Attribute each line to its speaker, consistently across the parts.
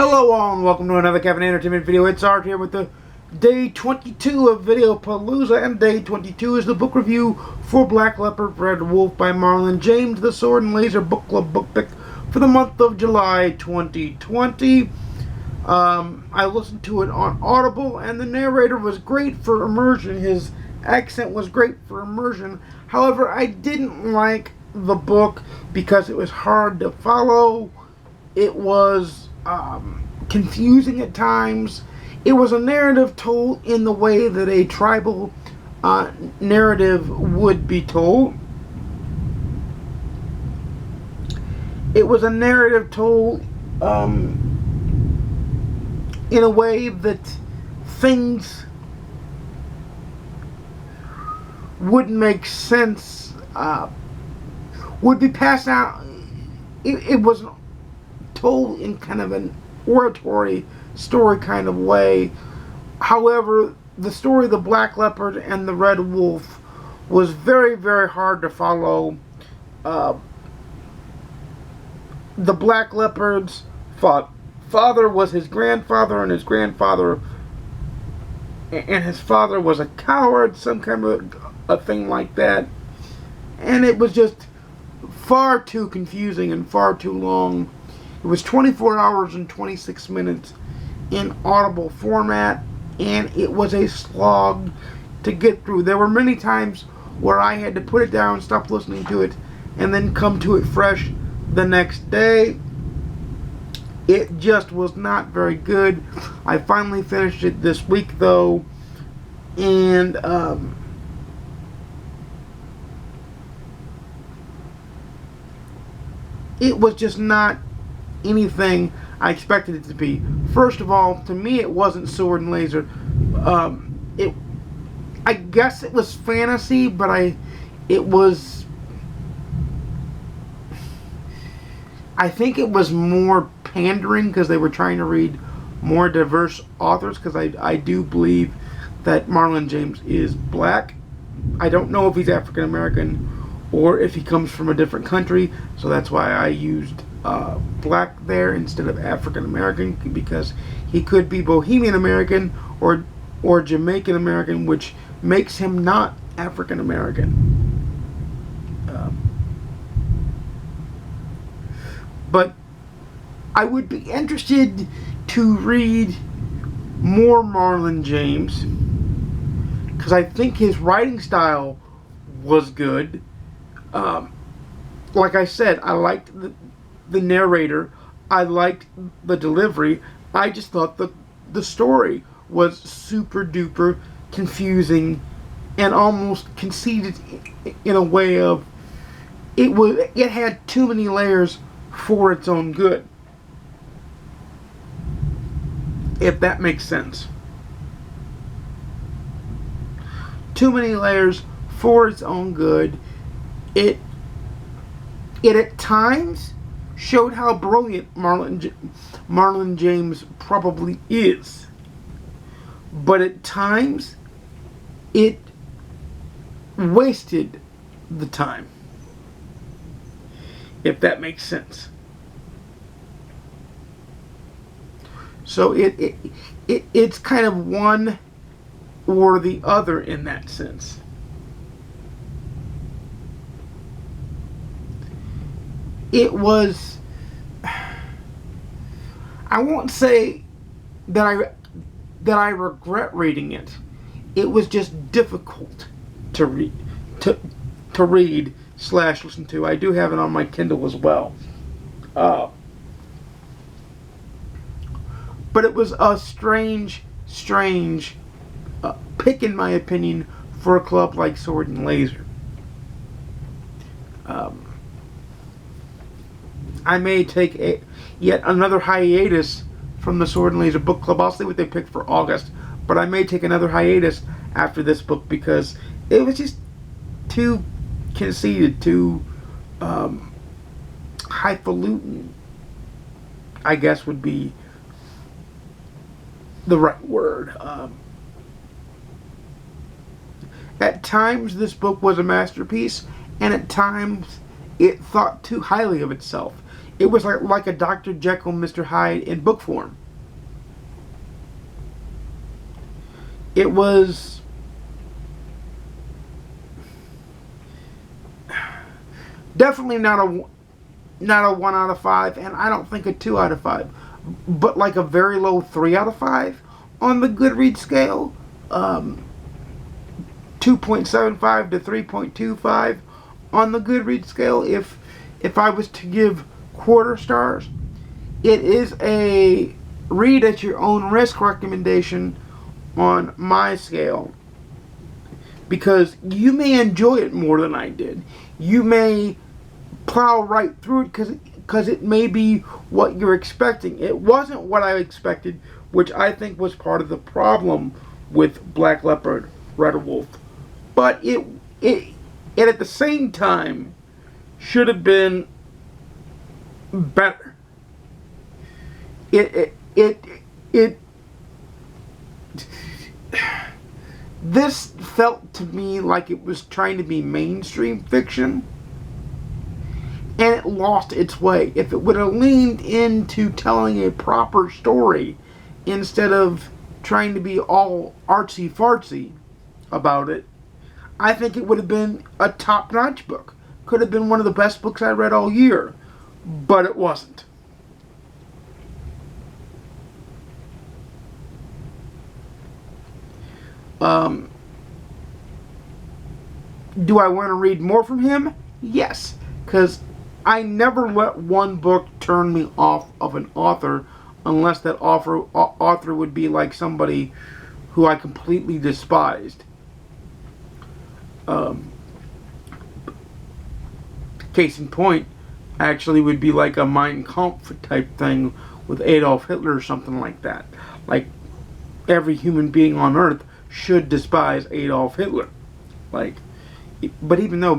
Speaker 1: Hello all and welcome to another Kevin Entertainment video. It's Art here with the day 22 of Video Palooza, and day 22 is the book review for Black Leopard Red Wolf by Marlon James, the Sword and Laser Book Club book pick for the month of July 2020. I listened to it on Audible, and the narrator was great for immersion. His accent was great for immersion. However, I didn't like the book because it was hard to follow. It was confusing at times. It was a narrative told in the way that a tribal narrative would be told. It was a narrative told in a way that things wouldn't make sense, would be passed out. It was told in kind of an oratory story kind of way. However, the story of the Black Leopard and the Red Wolf was very, very hard to follow. The Black Leopard's father was his grandfather, and his grandfather and his father was a coward, some kind of a thing like that. And it was just far too confusing and far too long. It was 24 hours and 26 minutes in Audible format, and it was a slog to get through. There were many times where I had to put it down, stop listening to it, and then come to it fresh the next day. It just was not very good. I finally finished it this week, though, and it was just not anything I expected it to be. First of all, to me, it wasn't sword and laser. I guess it was fantasy, but I think it was more pandering because they were trying to read more diverse authors, because I do believe that Marlon James is black. I don't know if he's African American or if he comes from a different country, so that's why I used black there instead of African American, because he could be Bohemian American or Jamaican American, which makes him not African American. But I would be interested to read more Marlon James, because I think his writing style was good. Like I said, I liked the narrator. I liked the delivery. I just thought the story was super duper confusing and almost conceited in a way of it had too many layers for its own good, if that makes sense. Too many layers for its own good. It at times showed how brilliant Marlon James probably is, but at times it wasted the time, if that makes sense. So it's kind of one or the other in that sense. It was, I won't say that I regret reading it. It was just difficult to read / listen to. I do have it on my Kindle as well. But it was a strange pick, in my opinion, for a club like Sword and Laser. I may take yet another hiatus from the Sword and Laser Book Club. I'll see what they pick for August, but I may take another hiatus after this book because it was just too conceited, too highfalutin, I guess would be the right word. At times this book was a masterpiece, and at times it thought too highly of itself. It was like a Dr. Jekyll, Mr. Hyde in book form. It was definitely not a 1 out of 5, and I don't think a 2 out of 5, but like a very low 3 out of 5 on the GoodReads scale. 2.75 to 3.25 on the GoodReads scale. If I was to give quarter stars, it is a read at your own risk recommendation on my scale, because you may enjoy it more than I did. You may plow right through it because it may be what you're expecting. It wasn't what I expected, which I think was part of the problem with Black Leopard Red Wolf. But it at the same time should have been better. This felt to me like it was trying to be mainstream fiction, and it lost its way. If it would have leaned into telling a proper story instead of trying to be all artsy-fartsy about it, I think it would have been a top-notch book. Could have been one of the best books I read all year, but it wasn't. Do I want to read more from him? Yes, because I never let one book turn me off of an author unless that author would be like somebody who I completely despised. Case in point, actually would be like a Mein Kampf type thing with Adolf Hitler or something like that. Like, every human being on earth should despise Adolf Hitler. Like, but even though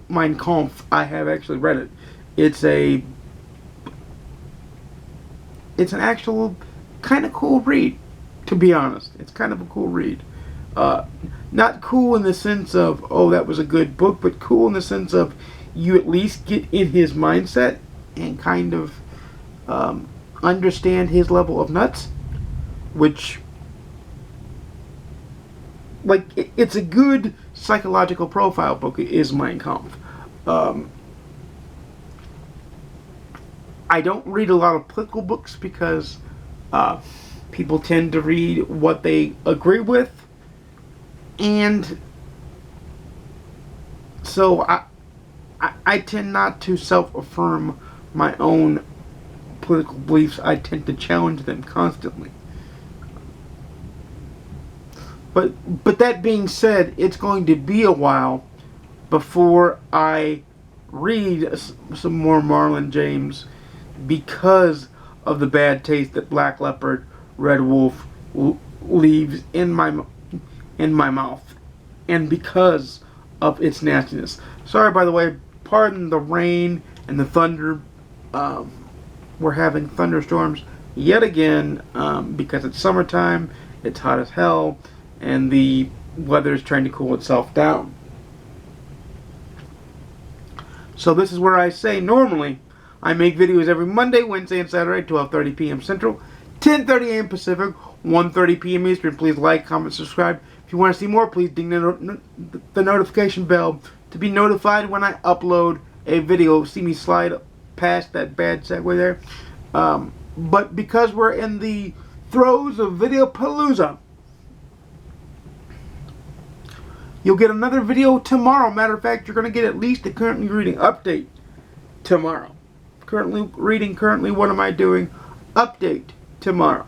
Speaker 1: Mein Kampf, I have actually read it, it's an actual kind of cool read, to be honest. It's kind of a cool read. Not cool in the sense of, oh, that was a good book, but cool in the sense of you at least get in his mindset and kind of understand his level of nuts, which, like, it's a good psychological profile book, is Mein Kampf. I don't read a lot of political books because people tend to read what they agree with, and so I tend not to self-affirm my own political beliefs. I tend to challenge them constantly. But that being said, it's going to be a while before I read some more Marlon James, because of the bad taste that Black Leopard Red Wolf leaves in my mouth, and because of its nastiness. Sorry, by the way, pardon the rain and the thunder. We're having thunderstorms yet again because it's summertime, it's hot as hell, and the weather is trying to cool itself down. So this is where I say normally I make videos every Monday, Wednesday, and Saturday, 12:30 p.m. Central, 10:30 a.m. Pacific, 1:30 p.m. Eastern. Please like, comment, subscribe. If you want to see more, please ding the notification bell to be notified when I upload a video. See me slide past that bad segue there. But because we're in the throes of Video Palooza, you'll get another video tomorrow. Matter of fact, you're going to get at least a currently reading update tomorrow. Currently what am I doing? Update tomorrow.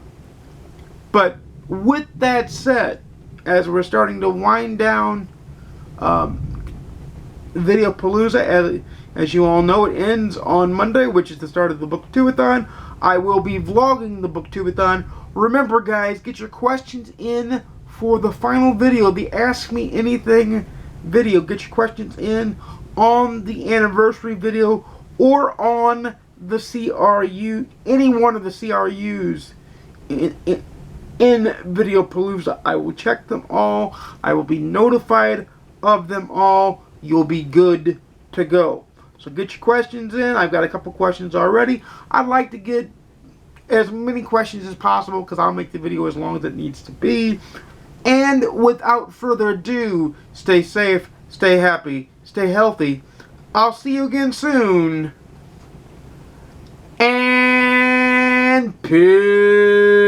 Speaker 1: But with that said, as we're starting to wind down Video Palooza, as you all know, it ends on Monday, which is the start of the Booktubeathon. I will be vlogging the Booktubeathon. Remember, guys, get your questions in for the final video, the Ask Me Anything video. Get your questions in on the anniversary video or on the CRU, any one of the CRUs in Video Palooza. I will check them all. I will be notified of them all. You'll be good to go. So get your questions in. I've got a couple questions already. I'd like to get as many questions as possible because I'll make the video as long as it needs to be. And without further ado, stay safe, stay happy, stay healthy. I'll see you again soon. And peace.